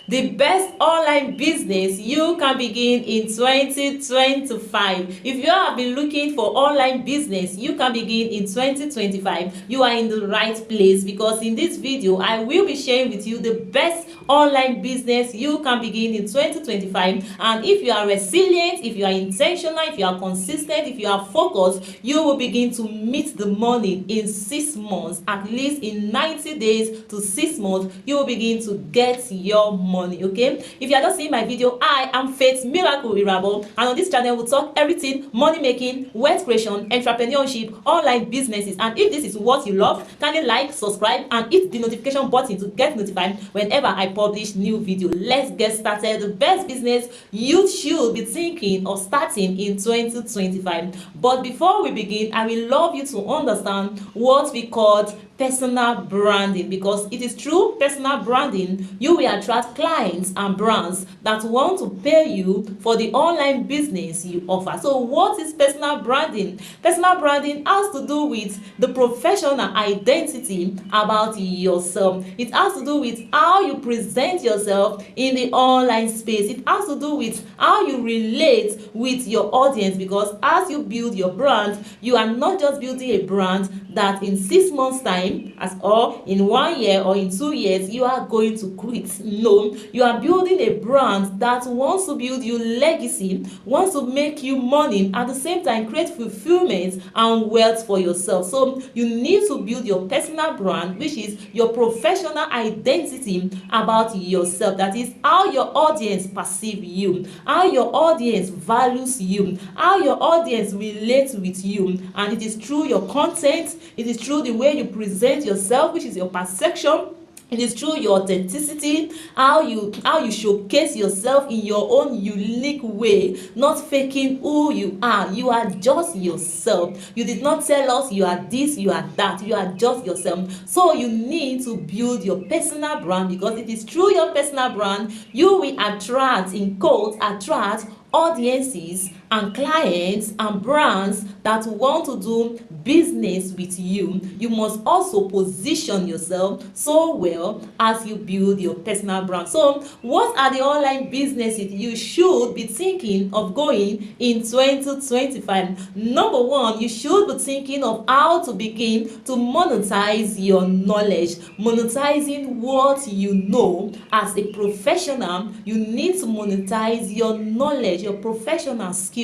The best online business you can begin in 2025. If you have been looking for online business you can begin in 2025, you are in the right place, because in this video I will be sharing with you the best online business you can begin in 2025. And if you are resilient, if you are intentional, if you are consistent, if you are focused, you will begin to meet the money in 6 months. At least in 90 days to 6 months you will begin to get your money. Okay, if you are just seeing my video, I am Faith Miracle Irabo, and on this channel we talk everything money making, wealth creation, entrepreneurship, online businesses. And if this is what you love, kindly like, subscribe and hit the notification button to get notified whenever I publish new video. Let's get started. The best business you should be thinking of starting in 2025. But before we begin, I will love you to understand what we call personal branding, because it is through personal branding you will attract clients and brands that want to pay you for the online business you offer. So what is personal branding? Personal branding has to do with the professional identity about yourself. It has to do with how you present yourself in the online space. It has to do with how you relate with your audience, because as you build your brand, you are not just building a brand that in 6 months time, or in 1 year or in 2 years you are going to quit. No, you are building a brand that wants to build you legacy, wants to make you money, at the same time create fulfillment and wealth for yourself. So you need to build your personal brand, which is your professional identity about yourself. That is how your audience perceive you, how your audience values you, how your audience relates with you. And it is through your content, it is through the way you present yourself, which is your perception. It is through your authenticity, how you showcase yourself in your own unique way, not faking who you are. You are just yourself. You did not tell us you are this, you are that. You are just yourself. So you need to build your personal brand, because it is through your personal brand you will attract, in quotes, attract audiences and clients and brands that want to do business with you. You must also position yourself so well as you build your personal brand. So what are the online businesses you should be thinking of going in 2025? Number one, you should be thinking of how to begin to monetize your knowledge. Monetizing what you know. As a professional, you need to monetize your knowledge, your professional skills.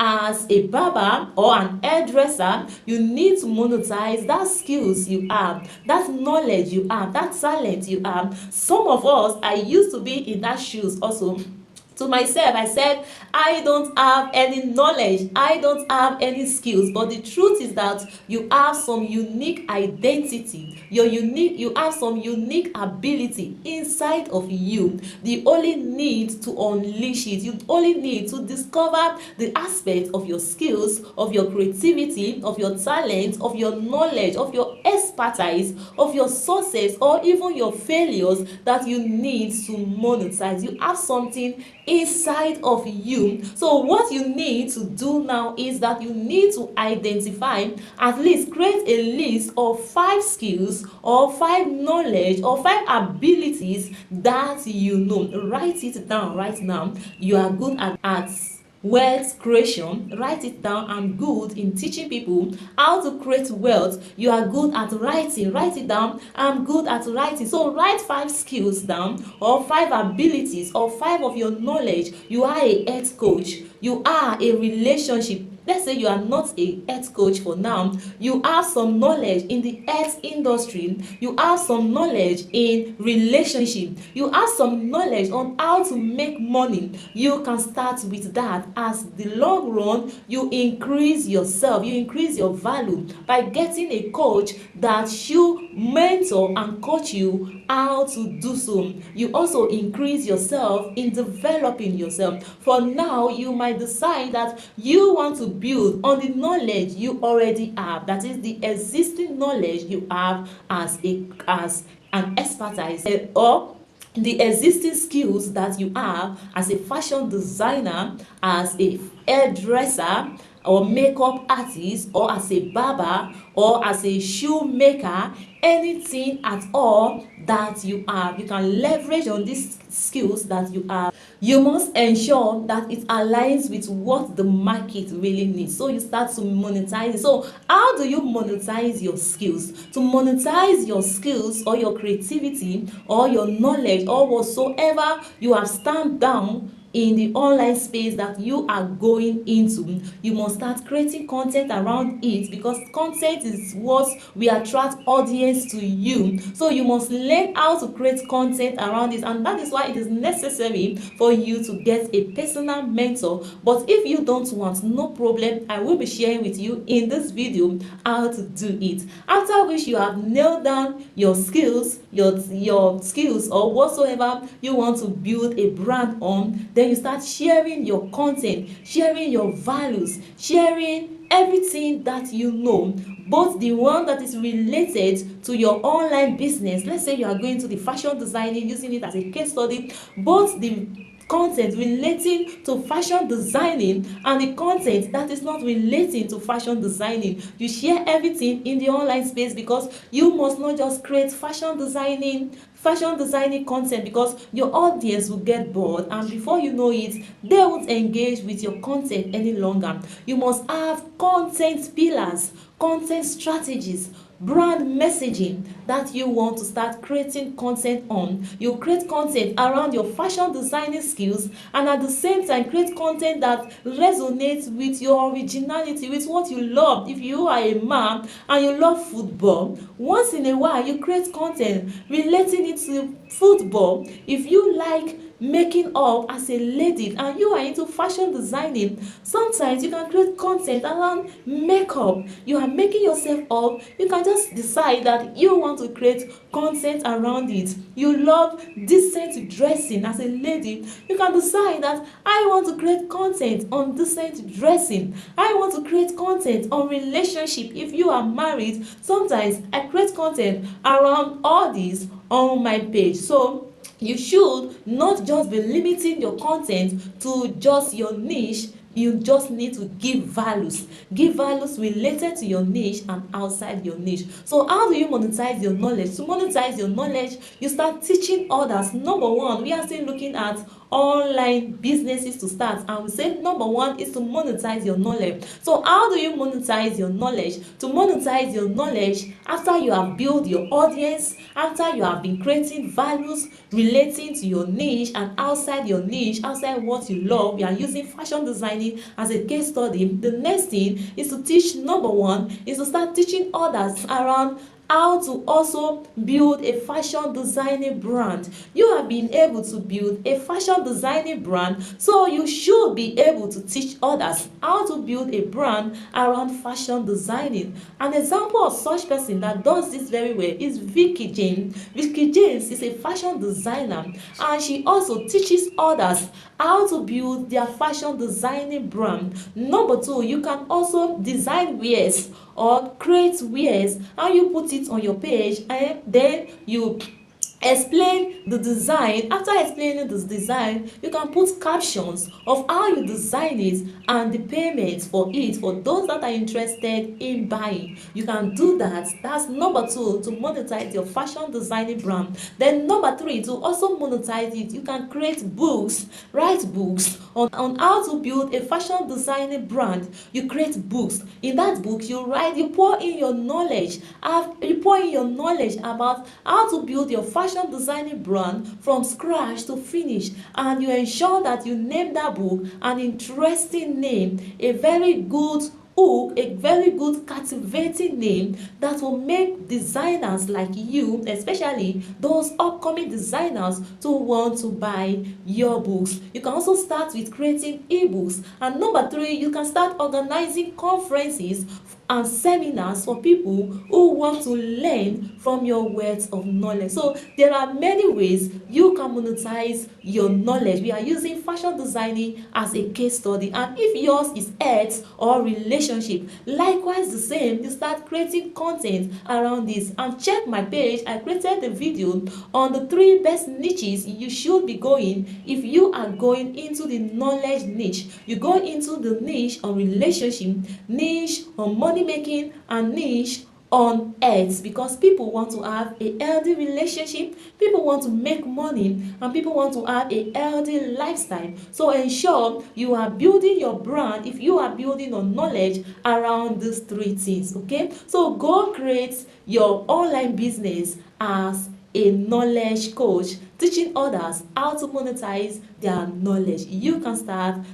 As a barber or an hairdresser, you need to monetize that skills you have, that knowledge you have, that talent you have. Some of us, I used to be in that shoes also. To myself, I said, I don't have any knowledge, I don't have any skills. But the truth is that you have some unique identity, you have some unique ability inside of you. You only need to unleash it. You only need to discover the aspect of your skills, of your creativity, of your talent, of your knowledge, of your expertise, of your success, or even your failures that you need to monetize. You have something inside of you. So what you need to do now is that you need to identify, at least create a list of 5 skills or 5 knowledge or 5 abilities that you know. Write it down right now. You are good at wealth creation. Write it down. I'm good in teaching people how to create wealth. You are good at writing. Write it down. I'm good at writing. So write 5 skills down, or 5 abilities, or 5 of your knowledge. You are a health coach, you are a relationship. Let's say you are not a health coach for now. You have some knowledge in the health industry. You have some knowledge in relationship. You have some knowledge on how to make money. You can start with that. As the long run, you increase yourself. You increase your value by getting a coach that should mentor and coach you how to do so. You also increase yourself in developing yourself. For now, you might decide that you want to build on the knowledge you already have, that is the existing knowledge you have as an expertise, or the existing skills that you have as a fashion designer, as a hairdresser, or makeup artist, or as a barber, or as a shoemaker, anything at all that you have, you can leverage on these skills that you have. You must ensure that it aligns with what the market really needs, so you start to monetize it. So how do you monetize your skills? To monetize your skills or your creativity or your knowledge or whatsoever you have stamped down in the online space that you are going into, you must start creating content around it, because content is what will attract audience to you. So you must learn how to create content around it, and that is why it is necessary for you to get a personal mentor. But if you don't want, no problem, I will be sharing with you in this video how to do it. After which you have nailed down your skills, your skills or whatsoever you want to build a brand on, then you start sharing your content, sharing your values, sharing everything that you know, both the one that is related to your online business. Let's say you are going to the fashion designing, using it as a case study, both the content relating to fashion designing and the content that is not relating to fashion designing. You share everything in the online space, because you must not just create fashion designing content, because your audience will get bored, and before you know it, they won't engage with your content any longer. You must have content pillars, content strategies, brand messaging that you want to start creating content on. You create content around your fashion designing skills, and at the same time create content that resonates with your originality, with what you love. If you are a man and you love football, once in a while you create content relating it to football. If you like making up as a lady and you are into fashion designing, sometimes you can create content around makeup. You are making yourself up, you can just decide that you want to create content around it. You love decent dressing as a lady, you can decide that I want to create content on decent dressing. I want to create content on relationship. If you are married, sometimes I create content around all these on my page. So you should not just be limiting your content to just your niche. You just need to give values related to your niche and outside your niche. So how do you monetize your knowledge? To monetize your knowledge, you start teaching others. Number one, we are still looking at online businesses to start, and we say number one is to monetize your knowledge. So how do you monetize your knowledge? To monetize your knowledge, after you have built your audience, after you have been creating values relating to your niche and outside your niche, outside what you love, we are using fashion designing as a case study. The next thing is to teach. Number one is to start teaching others around how to also build a fashion designing brand. You have been able to build a fashion designing brand, so you should be able to teach others how to build a brand around fashion designing. An example of such person that does this very well is Vicky James. Vicky James is a fashion designer, and she also teaches others how to build their fashion designing brand. Number two, you can also design wares or create wares, and you put it on your page, and then you explain the design. After explaining this design, you can put captions of how you design it and the payment for it for those that are interested in buying. You can do that. That's number two, to monetize your fashion designing brand. Then number three, to also monetize it, you can create books, write books on how to build a fashion designing brand. You create books. In that book, you pour in your knowledge. You pour in your knowledge about how to build your fashion designing brand from scratch to finish, and you ensure that you name that book an interesting name, a very good hook, a very good captivating name that will make designers like you, especially those upcoming designers, to want to buy your books. You can also start with creating ebooks. And number three, you can start organizing conferences and seminars for people who want to learn from your wealth of knowledge. So there are many ways you can monetize your knowledge. We are using fashion designing as a case study, and if yours is health or relationship, likewise the same, you start creating content around this. And check my page, I created a video on the 3 best niches you should be going if you are going into the knowledge niche. You go into the niche on relationship, niche on money making, and niche on health, because people want to have a healthy relationship, people want to make money, and people want to have a healthy lifestyle. So ensure you are building your brand if you are building on knowledge around these 3 things. Okay, so go create your online business as a knowledge coach, teaching others how to monetize their knowledge. You can start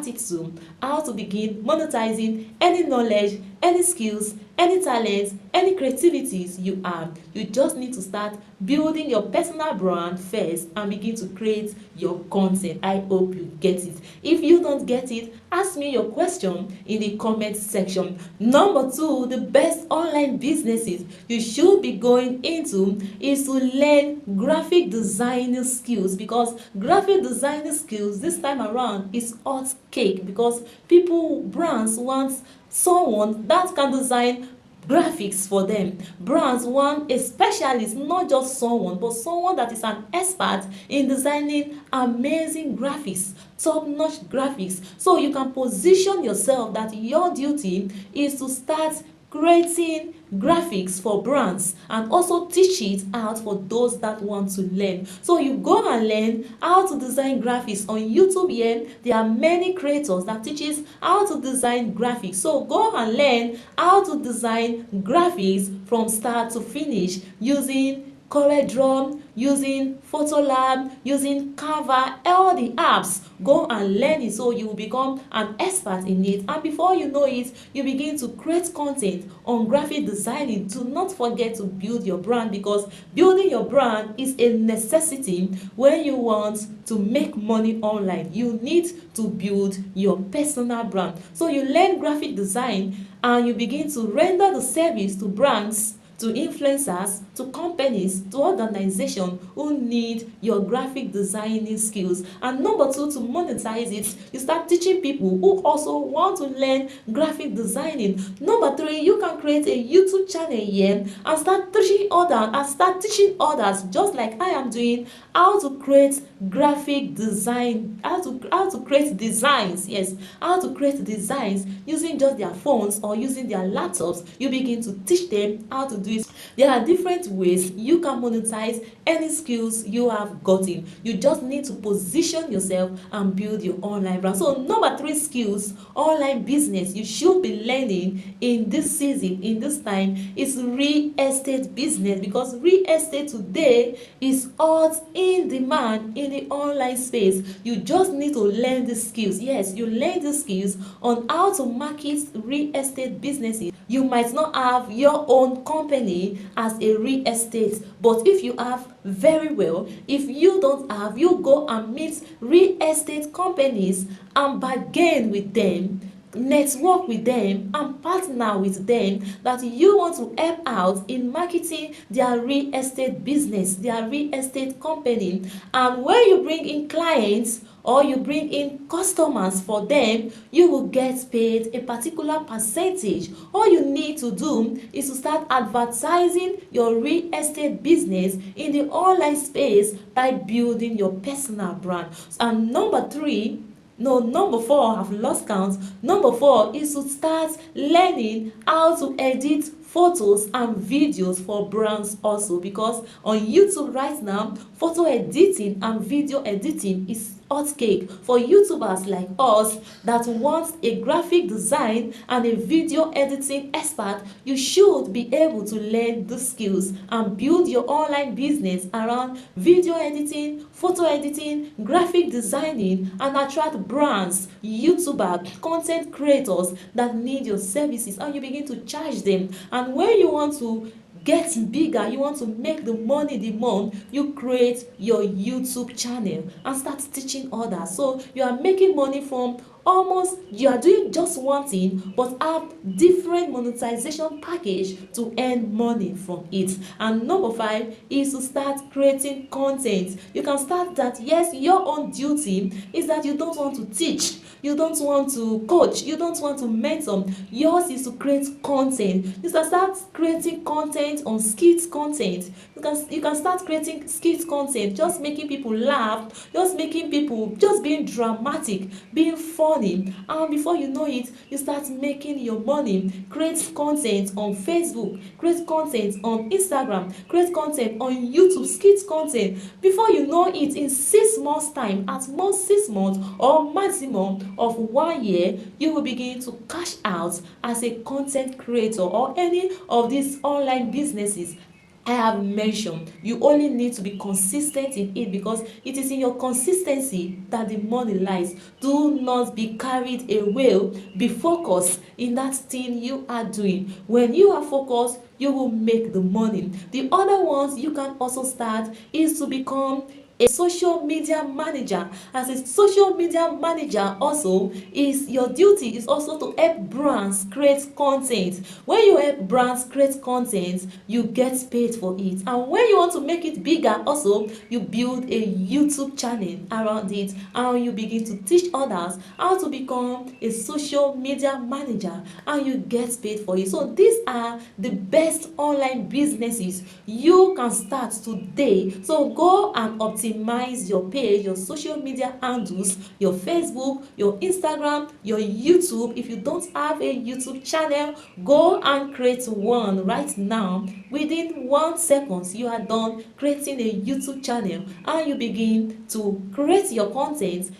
it soon, how to begin monetizing any knowledge, any skills, any talents, any creativities you have. You just need to start building your personal brand first and begin to create your content. I hope you get it. If you don't get it, ask me your question in the comment section. Number 2, the best online businesses you should be going into is to learn graphic designing skills, because graphic designing skills this time around is hot cake, because brands want someone that can design graphics for them. Brands want a specialist, not just someone, but someone that is an expert in designing amazing graphics, top-notch graphics. So you can position yourself that your duty is to start creating graphics for brands and also teach it out for those that want to learn. So you go and learn how to design graphics on YouTube. Here there are many creators that teaches how to design graphics. So go and learn how to design graphics from start to finish using CorelDRAW, using PhotoLab, using Canva, all the apps. Go and learn it so you will become an expert in it, and before you know it, you begin to create content on graphic designing. Do not forget to build your brand, because building your brand is a necessity when you want to make money online. You need to build your personal brand. So you learn graphic design and you begin to render the service to brands, to influencers, to companies, to organizations who need your graphic designing skills. And number 2, to monetize it, you start teaching people who also want to learn graphic designing. Number 3, you can create a YouTube channel here and start teaching others, just like I am doing, how to create graphic design, how to create designs. Yes, how to create designs using just their phones or using their laptops. You begin to teach them how to do it. There are different ways you can monetize any skills you have gotten. You just need to position yourself and build your online brand. So number 3 skills, online business you should be learning in this season, in this time, is real estate business, because real estate today is hot in demand in the online space. You just need to learn the skills. Yes, you learn the skills on how to market real estate businesses. You might not have your own company as a real estate, but if you have, very well. If you don't have, you go and meet real estate companies and bargain with them, network with them and partner with them, that you want to help out in marketing their real estate business, their real estate company. And when you bring in clients or you bring in customers for them, you will get paid a particular percentage. All you need to do is to start advertising your real estate business in the online space by building your personal brand. And number 4, I've lost count. Number 4 is to start learning how to edit photos and videos for brands also, because on YouTube right now, photo editing and video editing is hot cake for YouTubers like us that want a graphic design and a video editing expert. You should be able to learn the skills and build your online business around video editing, photo editing, graphic designing, and attract brands, YouTubers, content creators that need your services, and you begin to charge them. And when you want to get bigger, you want to make the money the month, you create your YouTube channel and start teaching others. So you are making money from almost you are doing just one thing but have different monetization package to earn money from it. And number 5 is to start creating content. You can start that. Yes, your own duty is that you don't want to teach, you don't want to coach, you don't want to mentor. Yours is to create content. You can start creating content on skit content. You can start creating skit content, just making people laugh, just making people, just being dramatic, being funny, and before you know it, you start making your money. Create content on Facebook, create content on Instagram, create content on YouTube, skit content. Before you know it, in 6 months time, at most 6 months or maximum of 1 year, you will begin to cash out as a content creator or any of these online businesses I have mentioned. You only need to be consistent in it, because it is in your consistency that the money lies. Do not be carried away. Be focused in that thing you are doing. When you are focused, you will make the money. The other ones you can also start is to become a social media manager. As a social media manager, also is your duty is also to help brands create content. When you help brands create content, you get paid for it. And when you want to make it bigger, also you build a YouTube channel around it, and you begin to teach others how to become a social media manager, and you get paid for it. So these are the best online businesses you can start today. So go and optimize your page, your social media handles, your Facebook, your Instagram, your YouTube. If you don't have a YouTube channel, go and create one right now. Within 1 second, you are done creating a YouTube channel, and you begin to create your content,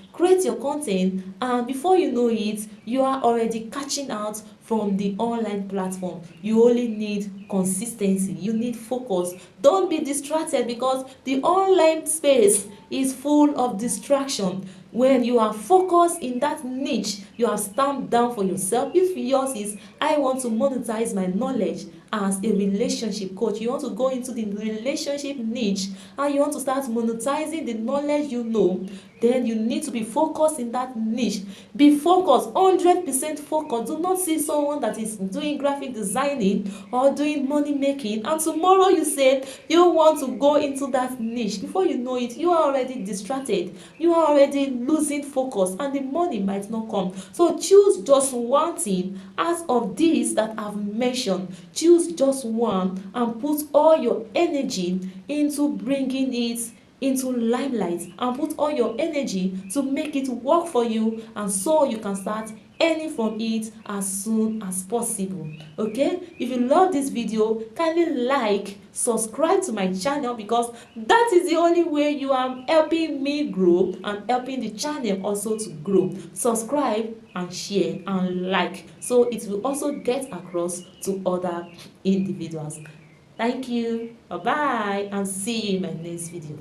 and before you know it, you are already catching out from the online platform. You only need consistency, you need focus. Don't be distracted, because the online space is full of distraction. When you are focused in that niche, you have stamped down for yourself. If yours is, I want to monetize my knowledge as a relationship coach, you want to go into the relationship niche, and you want to start monetizing the knowledge you know, then you need to be focused in that niche. Be focused, 100% focused. Do not see someone that is doing graphic designing or doing money making, and tomorrow you say you want to go into that niche. Before you know it, you are already distracted, you are already losing focus, and the money might not come. So choose just one thing out of these that I've mentioned. Choose just one and put all your energy into bringing it into limelight, and put all your energy to make it work for you, and so you can start earning from it as soon as possible. Okay, if you love this video, kindly like, subscribe to my channel, because that is the only way you are helping me grow and helping the channel also to grow. Subscribe and share and like, so it will also get across to other individuals. Thank you, bye bye, and see you in my next video.